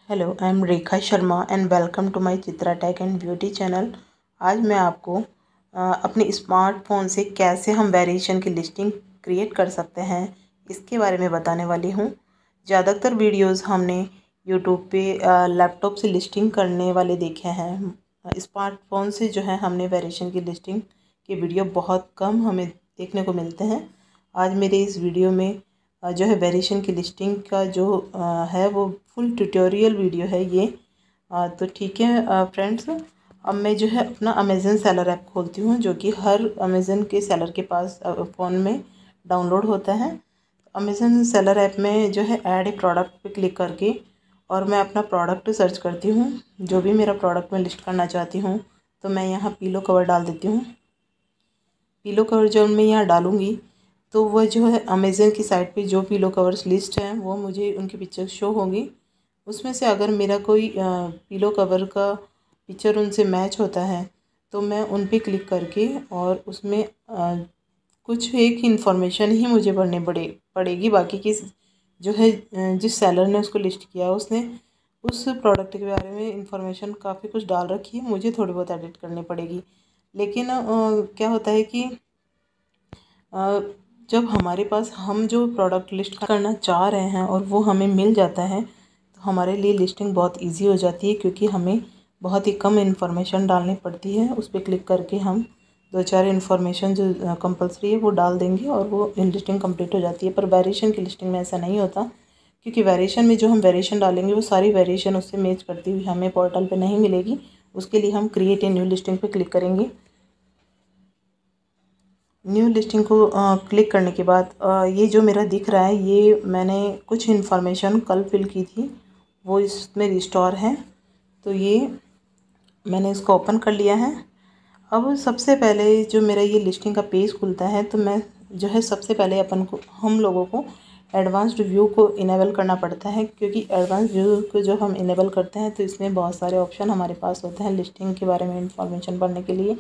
Hello, I am Rekha Sharma and welcome to my Chitra tech and beauty channel. आज मैं आपको अपने स्मार्टफोन से कैसे हम वेरिएशन की लिस्टिंग क्रिएट कर सकते हैं इसके बारे में बताने वाली हूँ। ज़्यादातर वीडियोस हमने यूट्यूब पे लैपटॉप से लिस्टिंग करने वाले देखे हैं। स्मार्टफोन से जो है हमने वेरिएशन की लिस्टिंग के वीडियो बहुत कम हमें देखने को मिलते हैं। आज मेरे इस वीडियो में जो है वेरिएशन की लिस्टिंग का जो है वो फुल ट्यूटोरियल वीडियो है ये। तो ठीक है फ्रेंड्स, अब मैं जो है अपना अमेज़न सेलर ऐप खोलती हूँ, जो कि हर अमेज़न के सेलर के पास फ़ोन में डाउनलोड होता है। अमेज़न सेलर ऐप में जो है ऐड ए प्रोडक्ट पे क्लिक करके और मैं अपना प्रोडक्ट सर्च करती हूँ, जो भी मेरा प्रोडक्ट मैं लिस्ट करना चाहती हूँ। तो मैं यहाँ पिलो कवर डाल देती हूँ। पिलो कवर जो मैं यहाँ डालूँगी तो वह जो है अमेज़न की साइट पे जो पिलो कवर्स लिस्ट हैं वो मुझे उनकी पिक्चर शो होंगी। उसमें से अगर मेरा कोई पिलो कवर का पिक्चर उनसे मैच होता है तो मैं उन पे क्लिक करके और उसमें कुछ एक इन्फॉर्मेशन ही मुझे भरनी पड़ेगी। बाकी की जो है जिस सेलर ने उसको लिस्ट किया उसने उस प्रोडक्ट के बारे में इंफॉर्मेशन काफ़ी कुछ डाल रखी है, मुझे थोड़ी बहुत एडिट करनी पड़ेगी। लेकिन क्या होता है कि जब हमारे पास हम जो प्रोडक्ट लिस्ट करना चाह रहे हैं और वो हमें मिल जाता है तो हमारे लिए लिस्टिंग बहुत इजी हो जाती है, क्योंकि हमें बहुत ही कम इन्फॉर्मेशन डालनी पड़ती है। उस पर क्लिक करके हम 2-4 इन्फॉर्मेशन जो कंपलसरी है वो डाल देंगे और वो लिस्टिंग कंप्लीट हो जाती है। पर वेरिएशन की लिस्टिंग में ऐसा नहीं होता, क्योंकि वेरिएशन में जो हम वेरिएशन डालेंगे वो सारी वेरिएशन उससे मैच करती हुई हमें पोर्टल पे नहीं मिलेगी। उसके लिए हम क्रिएट ए न्यू लिस्टिंग पे क्लिक करेंगे। न्यू लिस्टिंग को क्लिक करने के बाद ये जो मेरा दिख रहा है ये मैंने कुछ इन्फॉर्मेशन कल फिल की थी, वो इसमें रिस्टोर है। तो ये मैंने इसको ओपन कर लिया है। अब सबसे पहले जो मेरा ये लिस्टिंग का पेज खुलता है तो मैं जो है सबसे पहले हम लोगों को एडवांस्ड व्यू को इनेबल करना पड़ता है, क्योंकि एडवांस व्यू को जो हम इनेबल करते हैं तो इसमें बहुत सारे ऑप्शन हमारे पास होते हैं लिस्टिंग के बारे में इंफॉर्मेशन पढ़ने के लिए।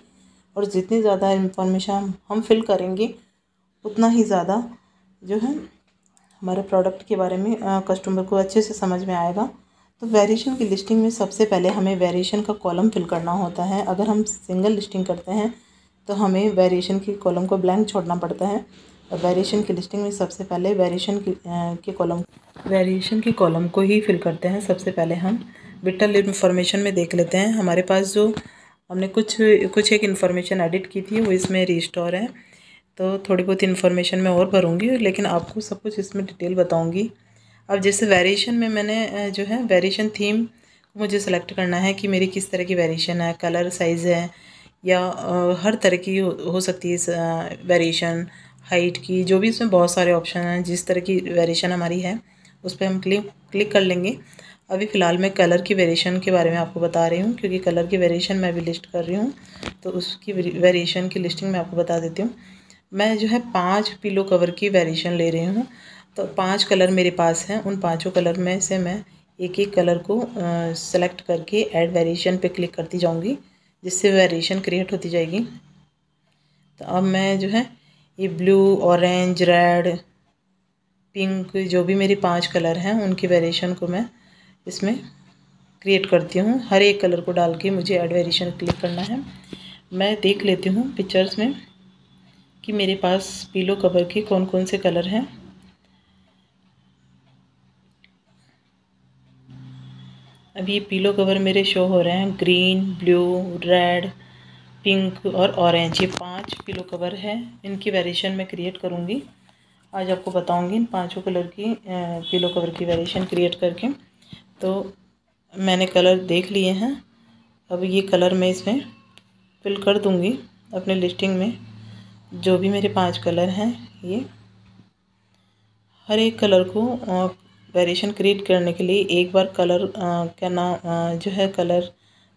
और जितनी ज़्यादा इंफॉर्मेशन हम फिल करेंगे उतना ही ज़्यादा जो है हमारे प्रोडक्ट के बारे में कस्टमर को अच्छे से समझ में आएगा। तो वेरिएशन की लिस्टिंग में सबसे पहले हमें वेरिएशन का कॉलम फिल करना होता है। अगर हम सिंगल लिस्टिंग करते हैं तो हमें वेरिएशन की कॉलम को ब्लैंक छोड़ना पड़ता है। और वेरिएशन की लिस्टिंग में सबसे पहले वेरिएशन के कॉलम को ही फिल करते हैं। सबसे पहले हम विटल इन्फॉर्मेशन में देख लेते हैं। हमारे पास जो हमने कुछ एक इन्फॉर्मेशन एडिट की थी वो इसमें रिस्टोर है, तो थोड़ी बहुत इन्फॉर्मेशन मैं और भरूँगी, लेकिन आपको सब कुछ इसमें डिटेल बताऊँगी। अब जैसे वेरिएशन में मैंने जो है वेरिएशन थीम को मुझे सेलेक्ट करना है कि मेरी किस तरह की वेरिएशन है, कलर साइज़ है या हर तरह की हो सकती है वेरिएशन, हाइट की, जो भी इसमें बहुत सारे ऑप्शन हैं। जिस तरह की वेरिएशन हमारी है उस पर हम क्लिक कर लेंगे। अभी फ़िलहाल मैं कलर की वेरिएशन के बारे में आपको बता रही हूँ, क्योंकि कलर की वेरिएशन मैं अभी लिस्ट कर रही हूँ, तो उसकी वेरिएशन की लिस्टिंग मैं आपको बता देती हूँ। मैं जो है 5 पिलो कवर की वेरिएशन ले रही हूँ। तो 5 कलर मेरे पास हैं, उन पाँचों कलर में से मैं एक एक कलर को सेलेक्ट करके ऐड वेरिएशन पे क्लिक करती जाऊँगी, जिससे वेरिएशन क्रिएट होती जाएगी। तो अब मैं जो है ये ब्लू, ऑरेंज, रेड, पिंक, जो भी मेरे 5 कलर हैं उनकी वेरिएशन को मैं इसमें क्रिएट करती हूँ। हर एक कलर को डाल के मुझे ऐड वेरिएशन क्लिक करना है। मैं देख लेती हूँ पिक्चर्स में कि मेरे पास पिलो कवर के कौन कौन से कलर हैं। अब ये पिलो कवर मेरे शो हो रहे हैं ग्रीन, ब्लू, रेड, पिंक और ऑरेंज। ये 5 पिलो कवर हैं, इनकी वेरिएशन मैं क्रिएट करूँगी। आज आपको बताऊँगी इन पाँचों कलर की पिलो कवर की वेरिएशन क्रिएट करके। तो मैंने कलर देख लिए हैं, अब ये कलर मैं इसमें फिल कर दूँगी अपने लिस्टिंग में। जो भी मेरे 5 कलर हैं, ये हर एक कलर को वेरिएशन क्रिएट करने के लिए एक बार कलर का नाम जो है कलर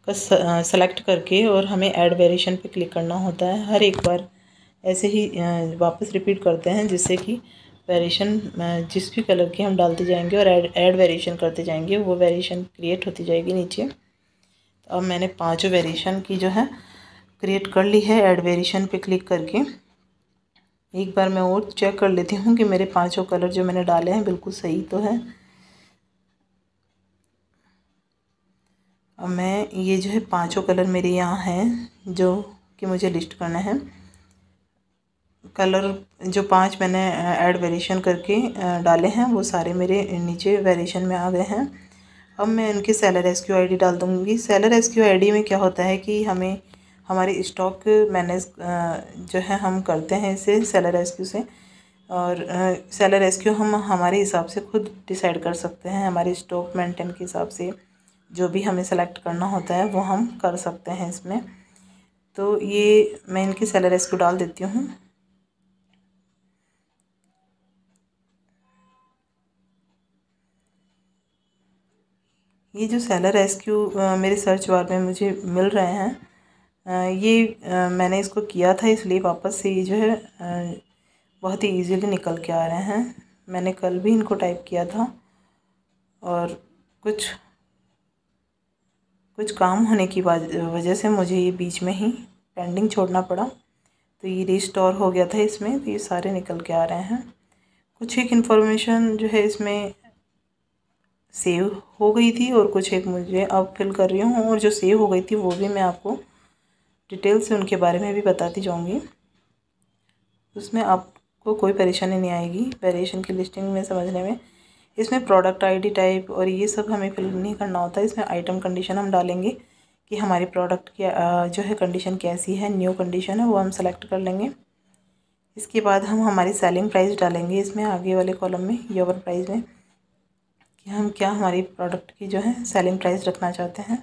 का सेलेक्ट करके और हमें ऐड वेरिएशन पे क्लिक करना होता है। हर एक बार ऐसे ही वापस रिपीट करते हैं, जिससे कि वेरिएशन जिस भी कलर की हम डालते जाएंगे और ऐड वेरिएशन करते जाएंगे वो वेरिएशन क्रिएट होती जाएगी नीचे। तो अब मैंने 5 वेरिएशन की जो है क्रिएट कर ली है ऐड वेरिएशन पे क्लिक करके। एक बार मैं और चेक कर लेती हूँ कि मेरे 5 कलर जो मैंने डाले हैं बिल्कुल सही तो है। अब मैं ये जो है पांचों कलर मेरे यहाँ हैं जो कि मुझे लिस्ट करना है। कलर जो 5 मैंने ऐड वेरिएशन करके डाले हैं वो सारे मेरे नीचे वेरिएशन में आ गए हैं। अब मैं इनकी सेलर एसक्यू आईडी डाल दूँगी। सेलर एसक्यू आईडी में क्या होता है कि हमें हमारी स्टॉक मैनेज जो है हम करते हैं इसे सेलर एसक्यू से, और सेलर एसक्यू हम हमारे हिसाब से खुद डिसाइड कर सकते हैं। हमारी स्टॉक मेंटेन के हिसाब से जो भी हमें सेलेक्ट करना होता है वो हम कर सकते हैं इसमें। तो ये मैं इनकी सेलर एसक्यू डाल देती हूँ। ये जो सेलर एसक्यू मेरे सर्च बार में मुझे मिल रहे हैं, ये मैंने इसको किया था इसलिए वापस से ये जो है बहुत ही इजीली निकल के आ रहे हैं। मैंने कल भी इनको टाइप किया था और कुछ काम होने की वजह से मुझे ये बीच में ही पेंडिंग छोड़ना पड़ा, तो ये रिस्टोर हो गया था इसमें, तो ये सारे निकल के आ रहे हैं। कुछ एक इन्फॉर्मेशन जो है इसमें सेव हो गई थी और कुछ एक मुझे अब फिल कर रही हूँ, और जो सेव हो गई थी वो भी मैं आपको डिटेल से उनके बारे में भी बताती जाऊँगी। उसमें आपको कोई परेशानी नहीं आएगी वेरिएशन की लिस्टिंग में समझने में। इसमें प्रोडक्ट आईडी टाइप और ये सब हमें फिल नहीं करना होता है। इसमें आइटम कंडीशन हम डालेंगे कि हमारी प्रोडक्ट की जो है कंडीशन कैसी है, न्यू कंडीशन है, वो हम सेलेक्ट कर लेंगे। इसके बाद हम हमारी सेलिंग प्राइस डालेंगे इसमें आगे वाले कॉलम में, योर प्राइस में, कि हम क्या हमारी प्रोडक्ट की जो है सेलिंग प्राइस रखना चाहते हैं।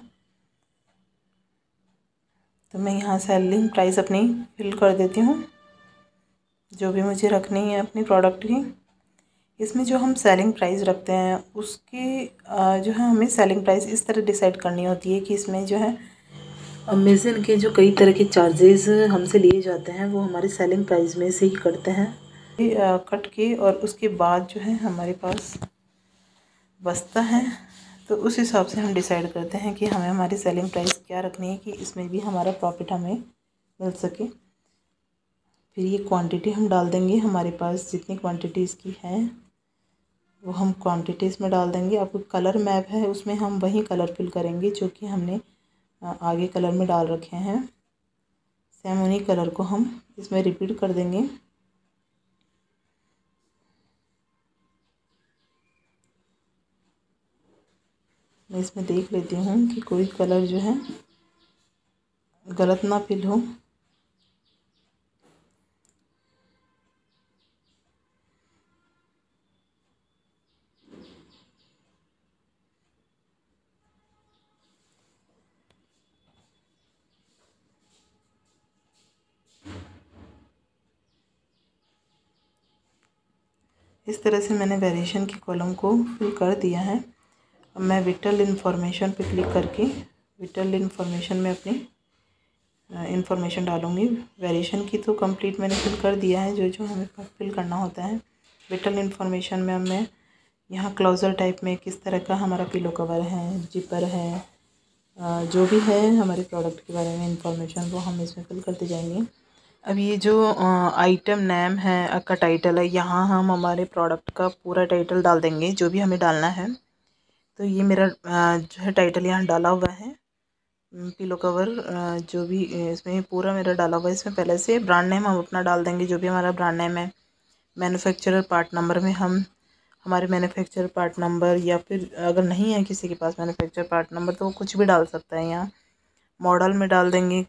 तो मैं यहाँ सेलिंग प्राइस अपनी फिल कर देती हूँ जो भी मुझे रखनी है अपनी प्रोडक्ट की। इसमें जो हम सेलिंग प्राइस रखते हैं उसकी जो है हमें सेलिंग प्राइस इस तरह डिसाइड करनी होती है कि इसमें जो है अमेज़न के जो कई तरह के चार्जेस हमसे लिए जाते हैं वो हमारी सेलिंग प्राइस में से ही कटते हैं, कट के, और उसके बाद जो है हमारे पास बचता है। तो उस हिसाब से हम डिसाइड करते हैं कि हमें हमारी सेलिंग प्राइस क्या रखनी है कि इसमें भी हमारा प्रॉफिट हमें मिल सके। फिर ये क्वांटिटी हम डाल देंगे, हमारे पास जितनी क्वांटिटी इसकी है वो हम क्वांटिटीज़ में डाल देंगे। आपको कलर मैप है उसमें हम वही कलर फिल करेंगे जो कि हमने आगे कलर में डाल रखे हैं। सेम उन्हीं कलर को हम इसमें रिपीट कर देंगे। मैं इसमें देख लेती हूँ कि कोई कलर जो है गलत ना फिल हो। इस तरह से मैंने वेरिएशन के कॉलम को फिल कर दिया है। अब मैं विटल इन्फॉर्मेशन पे क्लिक करके विटल इन्फॉर्मेशन में अपनी इन्फॉर्मेशन डालूँगी। वेरिएशन की तो कंप्लीट मैंने फिल कर दिया है जो जो हमें फिल करना होता है। विटल इन्फॉर्मेशन में अब मैं यहाँ क्लोजर टाइप में किस तरह का हमारा पिलो कवर है, जिपर है, जो भी है हमारे प्रोडक्ट के बारे में इंफॉर्मेशन वो हम इसमें फिल करते जाएंगे। अब ये जो आइटम नेम है का टाइटल है, यहाँ हम हमारे प्रोडक्ट का पूरा टाइटल डाल देंगे जो भी हमें डालना है। तो ये मेरा जो है टाइटल यहाँ डाला हुआ है, पिलो कवर जो भी इसमें पूरा मेरा डाला हुआ है। इसमें पहले से ब्रांड नेम हम अपना डाल देंगे जो भी हमारा ब्रांड नेम है। मैन्युफैक्चरर पार्ट नंबर में हम हमारे मैन्युफैक्चरर पार्ट नंबर, या फिर अगर नहीं है किसी के पास मैन्युफैक्चरर पार्ट नंबर तो वो कुछ भी डाल सकता है। यहाँ मॉडल में डाल देंगे,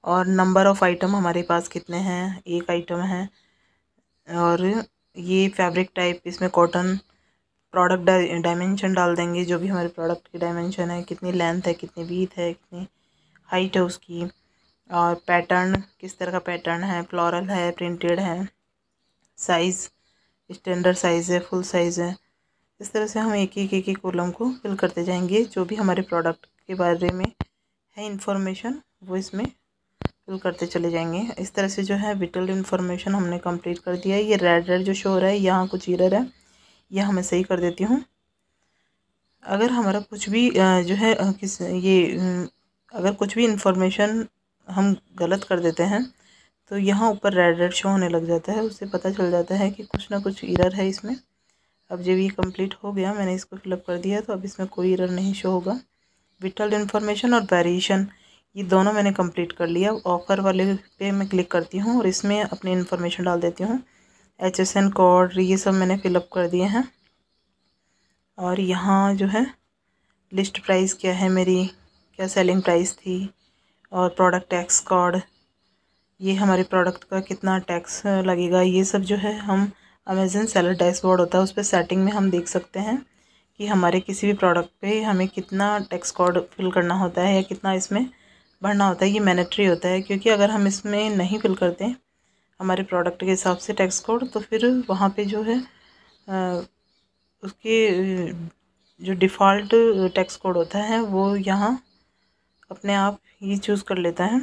और नंबर ऑफ़ आइटम हमारे पास कितने हैं, एक आइटम है। और ये फैब्रिक टाइप इसमें कॉटन, प्रोडक्ट डायमेंशन डाल देंगे जो भी हमारे प्रोडक्ट की डायमेंशन है, कितनी लेंथ है, कितनी विड्थ है, कितनी हाइट है उसकी, और पैटर्न किस तरह का पैटर्न है, फ्लोरल है, प्रिंटेड है, साइज़ स्टैंडर्ड साइज़ है, फुल साइज़ है। इस तरह से हम एक एक कॉलम को फिल करते जाएंगे। जो भी हमारे प्रोडक्ट के बारे में है इंफॉर्मेशन वो इसमें फिल करते चले जाएंगे। इस तरह से जो है विटल इन्फॉर्मेशन हमने कंप्लीट कर दिया है। ये रेड रेड जो शो हो रहा है यहाँ कुछ एरर है, यह मैं सही कर देती हूँ। अगर हमारा कुछ भी जो है अगर कुछ भी इंफॉर्मेशन हम गलत कर देते हैं तो यहाँ ऊपर रेड रेड शो होने लग जाता है, उससे पता चल जाता है कि कुछ ना कुछ एरर है इसमें। अब जब ये कंप्लीट हो गया, मैंने इसको फिलअप कर दिया, तो अब इसमें कोई एरर नहीं शो होगा। विटल इन्फॉर्मेशन और वेरिएशन, ये दोनों मैंने कंप्लीट कर लिया। ऑफ़र वाले पे मैं क्लिक करती हूँ और इसमें अपनी इन्फॉर्मेशन डाल देती हूँ। HSN कोड ये सब मैंने फिलअप कर दिए हैं। और यहाँ जो है लिस्ट प्राइस क्या है मेरी, क्या सेलिंग प्राइस थी, और प्रोडक्ट टैक्स कोड, ये हमारे प्रोडक्ट का कितना टैक्स लगेगा, ये सब जो है हम अमेज़न सेलर डैशबोर्ड होता है उस पर सेटिंग में हम देख सकते हैं कि हमारे किसी भी प्रोडक्ट पे हमें कितना टैक्स कोड फिल करना होता है या कितना इसमें भरना होता है। ये मैंडेटरी होता है, क्योंकि अगर हम इसमें नहीं फिल करते हमारे प्रोडक्ट के हिसाब से टैक्स कोड, तो फिर वहाँ पे जो है उसके जो डिफ़ॉल्ट टैक्स कोड होता है वो यहाँ अपने आप ही चूज़ कर लेता है।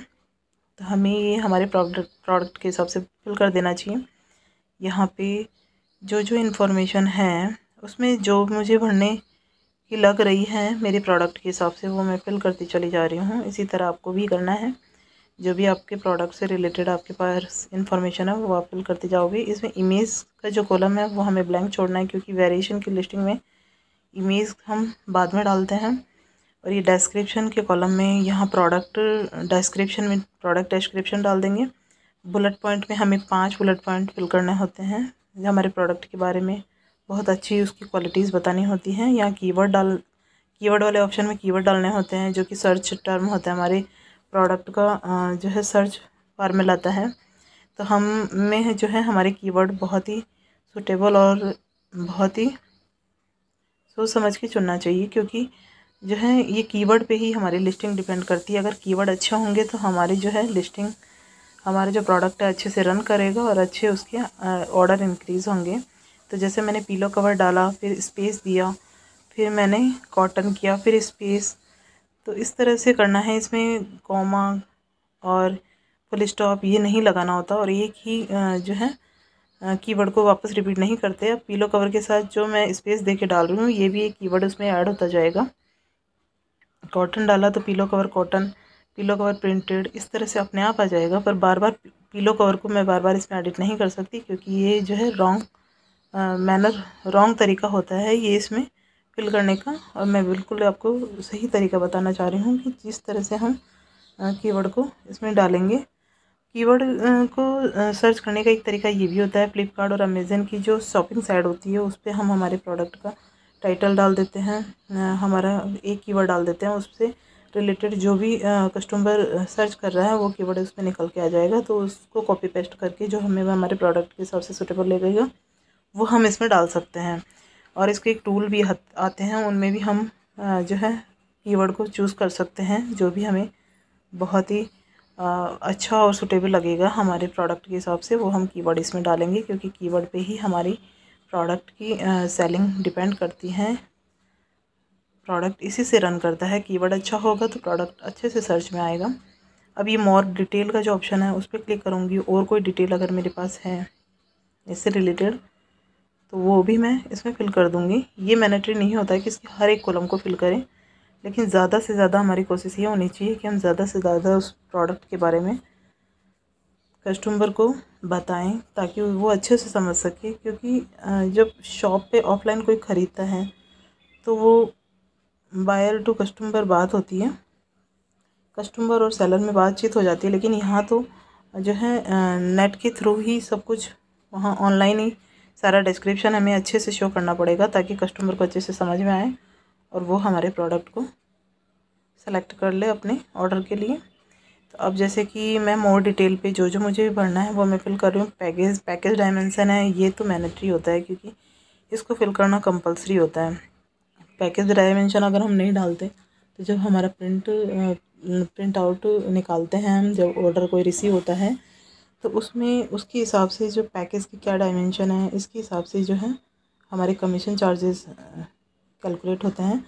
तो हमें ये हमारे प्रोडक्ट के हिसाब से फिल कर देना चाहिए। यहाँ पे जो जो इन्फॉर्मेशन है उसमें जो मुझे भरने की लग रही है मेरे प्रोडक्ट के हिसाब से वो मैं फिल करती चली जा रही हूँ। इसी तरह आपको भी करना है। जो भी आपके प्रोडक्ट से रिलेटेड आपके पास इन्फॉर्मेशन है वो आप फिल करते जाओगे। इसमें इमेज का जो कॉलम है वो हमें ब्लैंक छोड़ना है, क्योंकि वेरिएशन की लिस्टिंग में इमेज हम बाद में डालते हैं। और ये डिस्क्रिप्शन के कॉलम में यहाँ प्रोडक्ट डिस्क्रिप्शन में प्रोडक्ट डिस्क्रिप्शन डाल देंगे। बुलेट पॉइंट में हमें 5 बुलेट पॉइंट फिल करने होते हैं जो हमारे प्रोडक्ट के बारे में बहुत अच्छी उसकी क्वालिटीज़ बतानी होती हैं। यहाँ कीवर्ड वाले ऑप्शन में कीवर्ड डालने होते हैं, जो कि सर्च टर्म होता है हमारे प्रोडक्ट का जो है सर्च बार में लाता है। तो हम में जो है हमारे कीवर्ड बहुत ही सूटेबल और बहुत ही सोच समझ के चुनना चाहिए, क्योंकि जो है ये कीवर्ड पे ही हमारी लिस्टिंग डिपेंड करती है। अगर कीवर्ड अच्छे होंगे तो हमारी जो है लिस्टिंग, हमारे जो प्रोडक्ट है अच्छे से रन करेगा और अच्छे उसके ऑर्डर इंक्रीज़ होंगे। तो जैसे मैंने पीलो कवर डाला, फिर स्पेस दिया, फिर मैंने कॉटन किया, फिर स्पेस, तो इस तरह से करना है। इसमें कॉमा और फुल स्टॉप ये नहीं लगाना होता, और एक ही जो है कीवर्ड को वापस रिपीट नहीं करते। अब पीलो कवर के साथ जो मैं स्पेस दे के डाल रही हूँ ये भी एक कीवर्ड उसमें ऐड होता जाएगा। कॉटन डाला तो पीलो कवर कॉटन, पीलो कवर प्रिंटेड, इस तरह से अपने आप आ जाएगा। पर बार बार पीलो कवर को मैं बार बार इसमें एडिट नहीं कर सकती, क्योंकि ये जो है रॉन्ग तरीका होता है ये इसमें फिल करने का। और मैं बिल्कुल आपको सही तरीका बताना चाह रही हूँ कि जिस तरह से हम कीवर्ड को इसमें डालेंगे। कीवर्ड को सर्च करने का एक तरीका ये भी होता है, फ्लिपकार्ट और अमेज़न की जो शॉपिंग साइट होती है उस पर हम हमारे प्रोडक्ट का टाइटल डाल देते हैं, हमारा एक कीवर्ड डाल देते हैं, उससे रिलेटेड जो भी कस्टमर सर्च कर रहा है वो कीवर्ड उसमें निकल के आ जाएगा। तो उसको कॉपी पेस्ट करके जो हमें हमारे प्रोडक्ट के हिसाब से सूटेबल लगेगा वो हम इसमें डाल सकते हैं। और इसके एक टूल भी आते हैं, उनमें भी हम जो है कीवर्ड को चूज़ कर सकते हैं, जो भी हमें बहुत ही अच्छा और सूटेबल लगेगा हमारे प्रोडक्ट के हिसाब से वो हम कीवर्ड इसमें डालेंगे, क्योंकि कीवर्ड पे ही हमारी प्रोडक्ट की सेलिंग डिपेंड करती है। प्रोडक्ट इसी से रन करता है। कीवर्ड अच्छा होगा तो प्रोडक्ट अच्छे से सर्च में आएगा। अब ये मोर डिटेल का जो ऑप्शन है उस पर क्लिक करूँगी, और कोई डिटेल अगर मेरे पास है इससे रिलेटेड तो वो भी मैं इसमें फिल कर दूँगी। ये मैंडेटरी नहीं होता है कि इसकी हर एक कॉलम को फिल करें, लेकिन ज़्यादा से ज़्यादा हमारी कोशिश ये होनी चाहिए कि हम ज़्यादा से ज़्यादा उस प्रोडक्ट के बारे में कस्टमर को बताएं, ताकि वो अच्छे से समझ सके। क्योंकि जब शॉप पे ऑफलाइन कोई ख़रीदता है तो वो बायर टू कस्टमर बात होती है, कस्टमर और सेलर में बातचीत हो जाती है। लेकिन यहाँ तो जो है नेट के थ्रू ही सब कुछ, वहाँ ऑनलाइन ही सारा डिस्क्रिप्शन हमें अच्छे से शो करना पड़ेगा, ताकि कस्टमर को अच्छे से समझ में आए और वो हमारे प्रोडक्ट को सेलेक्ट कर ले अपने ऑर्डर के लिए। तो अब जैसे कि मैं मोर डिटेल पे जो जो मुझे भरना है वो मैं फिल कर रही हूँ। पैकेज डायमेंशन है, ये तो मैंडेटरी होता है, क्योंकि इसको फिल करना कंपलसरी होता है। पैकेज डायमेंशन अगर हम नहीं डालते तो जब हमारा प्रिंट आउट निकालते हैं हम, जब ऑर्डर कोई रिसीव होता है तो उसमें उसके हिसाब से जो पैकेज की क्या डायमेंशन है इसके हिसाब से जो है हमारे कमीशन चार्जेस कैलकुलेट होते हैं।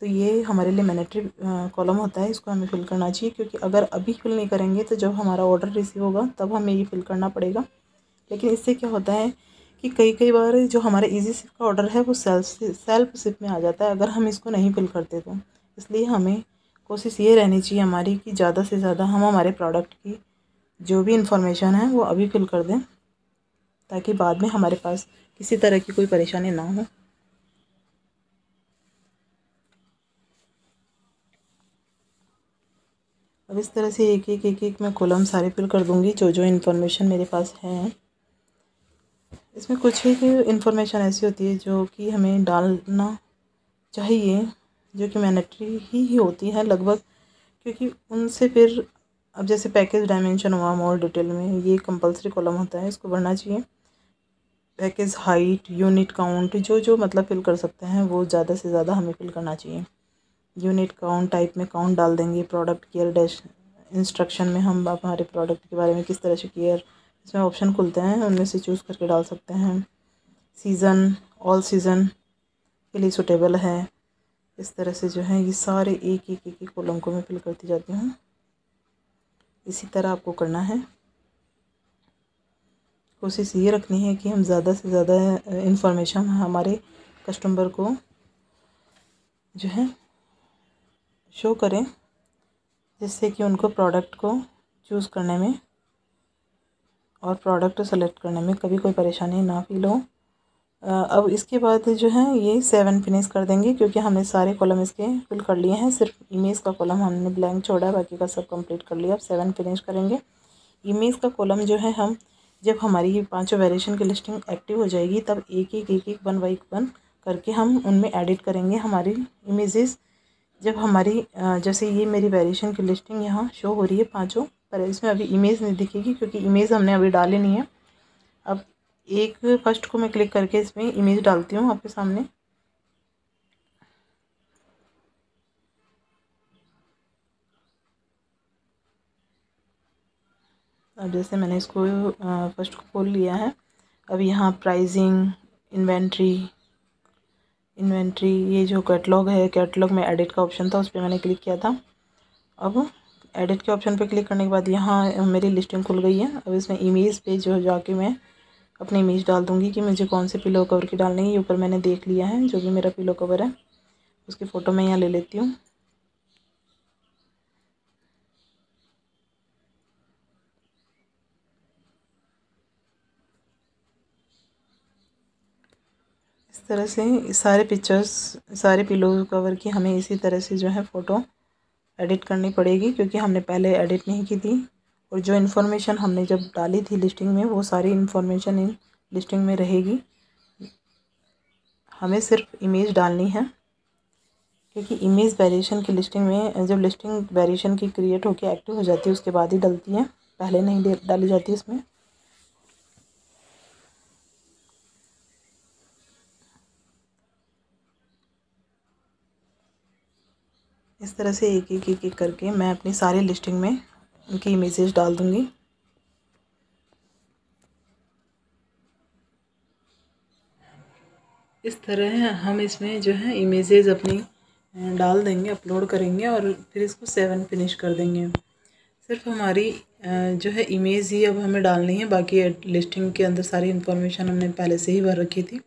तो ये हमारे लिए मैंडेटरी कॉलम होता है, इसको हमें फिल करना चाहिए। क्योंकि अगर अभी फिल नहीं करेंगे तो जब हमारा ऑर्डर रिसीव होगा तब हमें ये फिल करना पड़ेगा। लेकिन इससे क्या होता है कि कई बार जो हमारा इजी शिप का ऑर्डर है वो सेल्फ शिप में आ जाता है अगर हम इसको नहीं फिल करते तो। इसलिए हमें कोशिश ये रहनी चाहिए हमारी कि ज़्यादा से ज़्यादा हम हमारे प्रोडक्ट की जो भी इंफॉर्मेशन है वो अभी फिल कर दें, ताकि बाद में हमारे पास किसी तरह की कोई परेशानी ना हो। अब इस तरह से एक मैं कॉलम सारे फिल कर दूंगी जो जो इन्फॉर्मेशन मेरे पास है। इसमें कुछ ही इन्फॉर्मेशन ऐसी होती है जो कि हमें डालना चाहिए, जो कि मैंडेटरी ही होती है लगभग, क्योंकि उनसे फिर अब जैसे पैकेज डायमेंशन हुआ मोर डिटेल में, ये कंपलसरी कॉलम होता है, इसको भरना चाहिए। पैकेज हाइट, यूनिट काउंट, जो जो मतलब फिल कर सकते हैं वो ज़्यादा से ज़्यादा हमें फिल करना चाहिए। यूनिट काउंट, टाइप में काउंट डाल देंगे। प्रोडक्ट केयर डैश इंस्ट्रक्शन में हम हमारे प्रोडक्ट के बारे में किस तरह से केयर, इसमें ऑप्शन खुलते हैं, उनमें से चूज़ करके डाल सकते हैं। सीज़न, ऑल सीज़न के लिए सूटेबल है। इस तरह से जो है ये सारे एक कॉलम को मैं फिल करती जाती हूँ। इसी तरह आपको करना है। कोशिश ये रखनी है कि हम ज़्यादा से ज़्यादा इंफॉर्मेशन हमारे कस्टमर को जो है शो करें, जिससे कि उनको प्रोडक्ट को चूज़ करने में और प्रोडक्ट सेलेक्ट करने में कभी कोई परेशानी ना फील हो। अब इसके बाद जो है ये 7 फिनिश कर देंगे, क्योंकि हमने सारे कॉलम इसके फिल कर लिए हैं। सिर्फ इमेज का कॉलम हमने ब्लैंक छोड़ा है, बाकी का सब कंप्लीट कर लिया। अब 7 फिनिश करेंगे। इमेज का कॉलम जो है हम जब हमारी 5 वेरिएशन की लिस्टिंग एक्टिव हो जाएगी तब एक 1 बाई 1 करके हम उनमें एडिट करेंगे हमारी इमेजेस। जब हमारी जैसे ये मेरी वेरिएशन की लिस्टिंग यहाँ शो हो रही है 5, पर इसमें अभी इमेज नहीं दिखेगी क्योंकि इमेज हमने अभी डाली नहीं है। अब एक फर्स्ट को मैं क्लिक करके इसमें इमेज डालती हूँ आपके सामने। अब जैसे मैंने इसको फर्स्ट को खोल लिया है। अब यहाँ प्राइसिंग, इन्वेंट्री ये जो कैटलॉग है, कैटलॉग में एडिट का ऑप्शन था, उस पर मैंने क्लिक किया था। अब एडिट के ऑप्शन पे क्लिक करने के बाद यहाँ मेरी लिस्टिंग खुल गई है। अब इसमें इमेज पे जो जाके मैं अपनी इमेज डाल दूँगी कि मुझे कौन से पिलो कवर की डालनी है। ये ऊपर मैंने देख लिया है, जो भी मेरा पिलो कवर है उसकी फ़ोटो मैं यहाँ ले लेती हूँ। इस तरह से सारे पिक्चर्स, सारे पिलो कवर की हमें इसी तरह से जो है फ़ोटो एडिट करनी पड़ेगी, क्योंकि हमने पहले एडिट नहीं की थी। और जो इन्फॉर्मेशन हमने जब डाली थी लिस्टिंग में, वो सारी इन्फॉर्मेशन इन लिस्टिंग में रहेगी। हमें सिर्फ इमेज डालनी है, क्योंकि इमेज वेरिएशन की लिस्टिंग में जब लिस्टिंग वेरिएशन की क्रिएट होकर एक्टिव हो जाती है उसके बाद ही डलती है, पहले नहीं डाली जाती इसमें। इस तरह से एक करके मैं अपनी सारी लिस्टिंग में उनकी इमेजेस डाल दूँगी। इस तरह हम इसमें जो है इमेजेस अपनी डाल देंगे, अपलोड करेंगे और फिर इसको 7 फिनिश कर देंगे। सिर्फ हमारी जो है इमेज ही अब हमें डालनी है, बाकी लिस्टिंग के अंदर सारी इन्फॉर्मेशन हमने पहले से ही भर रखी थी।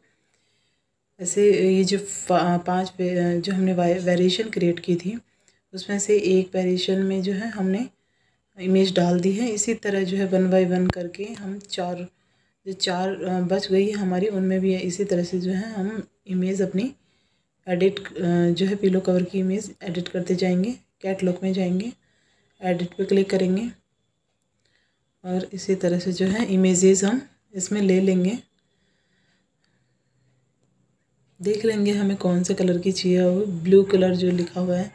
ऐसे ये जो 5 जो हमने वेरिएशन क्रिएट की थी उसमें से एक वेरिएशन में जो है हमने इमेज डाल दी है। इसी तरह जो है 1 बाई 1 करके हम जो चार बच गई है हमारी, उनमें भी इसी तरह से जो है हम इमेज अपनी एडिट जो है पिलो कवर की इमेज एडिट करते जाएंगे। कैटलॉग में जाएंगे, एडिट पे क्लिक करेंगे और इसी तरह से जो है इमेजेस हम इसमें ले लेंगे। देख लेंगे हमें कौन से कलर की चाहिए। वो ब्लू कलर जो लिखा हुआ है,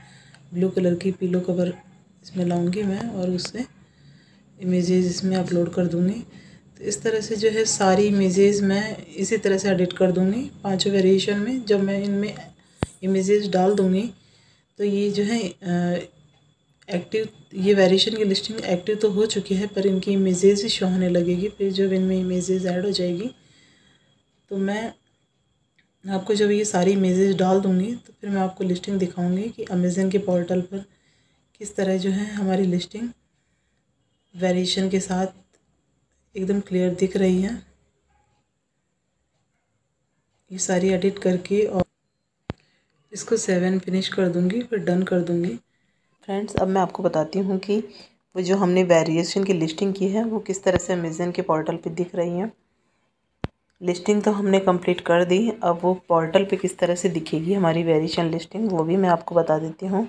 ब्लू कलर की पिलो कवर इसमें लाऊंगी मैं और उससे इमेजेस इसमें अपलोड कर दूँगी। तो इस तरह से जो है सारी इमेजेस मैं इसी तरह से एडिट कर दूँगी 5 वेरिएशन में। जब मैं इनमें इमेजेस डाल दूँगी तो ये जो है एक्टिव, ये वेरिएशन की लिस्टिंग एक्टिव तो हो चुकी है, पर इनकी इमेजेस ही शो होने लगेगी। फिर जब इनमें इमेजेस ऐड हो जाएगी तो मैं आपको जब ये सारी इमेजेस डाल दूँगी तो फिर मैं आपको लिस्टिंग दिखाऊंगी कि अमेज़न के पोर्टल पर किस तरह जो है हमारी लिस्टिंग वेरिएशन के साथ एकदम क्लियर दिख रही है। ये सारी एडिट करके और इसको 7 फिनिश कर दूँगी, फिर डन कर दूँगी। फ्रेंड्स, अब मैं आपको बताती हूँ कि वो जो हमने वेरिएशन की लिस्टिंग की है वो किस तरह से अमेज़न के पोर्टल पे दिख रही है। लिस्टिंग तो हमने कंप्लीट कर दी, अब वो पोर्टल पे किस तरह से दिखेगी हमारी वेरिएशन लिस्टिंग वो भी मैं आपको बता देती हूँ।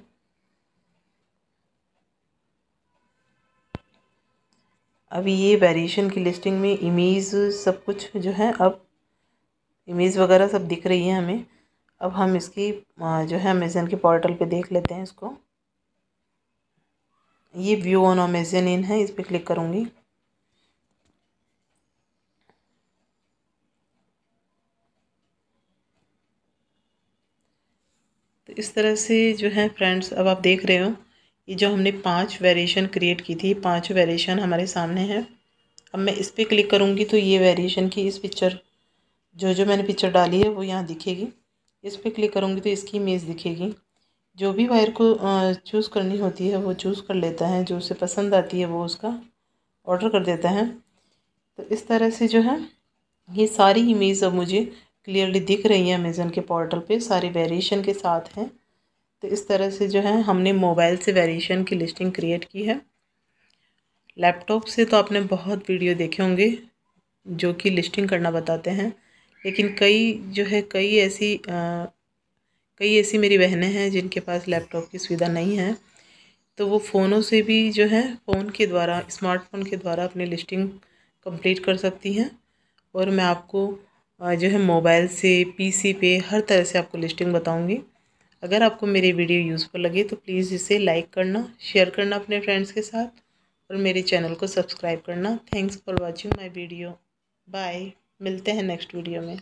अभी ये वेरिएशन की लिस्टिंग में इमेज सब कुछ जो है, अब इमेज वगैरह सब दिख रही है हमें। अब हम इसकी जो है अमेज़न के पोर्टल पे देख लेते हैं इसको। ये व्यू ऑन अमेज़न इन है, इस पर क्लिक करूँगी। तो इस तरह से जो है फ्रेंड्स, अब आप देख रहे हो ये जो हमने 5 वेरिएशन क्रिएट की थी, 5 वेरिएशन हमारे सामने है। अब मैं इस पर क्लिक करूँगी तो ये वेरिएशन की इस पिक्चर जो मैंने पिक्चर डाली है वो यहाँ दिखेगी। इस पर क्लिक करूँगी तो इसकी इमेज दिखेगी। जो भी वायर को चूज़ करनी होती है वो चूज़ कर लेता है, जो उसे पसंद आती है वो उसका ऑर्डर कर देता है। तो इस तरह से जो है ये सारी इमेज अब मुझे क्लियरली दिख रही है अमेज़न के पोर्टल पे, सारी वेरिएशन के साथ हैं। तो इस तरह से जो है हमने मोबाइल से वेरिएशन की लिस्टिंग क्रिएट की है। लैपटॉप से तो आपने बहुत वीडियो देखे होंगे जो कि लिस्टिंग करना बताते हैं, लेकिन कई ऐसी मेरी बहनें हैं जिनके पास लैपटॉप की सुविधा नहीं है, तो वो फ़ोनों से भी जो है फ़ोन के द्वारा, स्मार्टफोन के द्वारा अपनी लिस्टिंग कंप्लीट कर सकती हैं। और मैं आपको जो है मोबाइल से, पीसी पे, हर तरह से आपको लिस्टिंग बताऊंगी। अगर आपको मेरी वीडियो यूज़फुल लगे तो प्लीज़ इसे लाइक करना, शेयर करना अपने फ्रेंड्स के साथ, और मेरे चैनल को सब्सक्राइब करना। Thanks for watching my video. Bye, मिलते हैं नेक्स्ट वीडियो में।